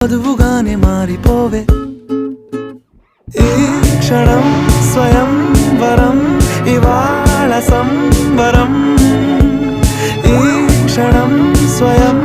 వధువుగానే మారిపోవే ఈ క్షణం స్వయం వరం ఇవాళ సంబరం ఈ క్షణం స్వయం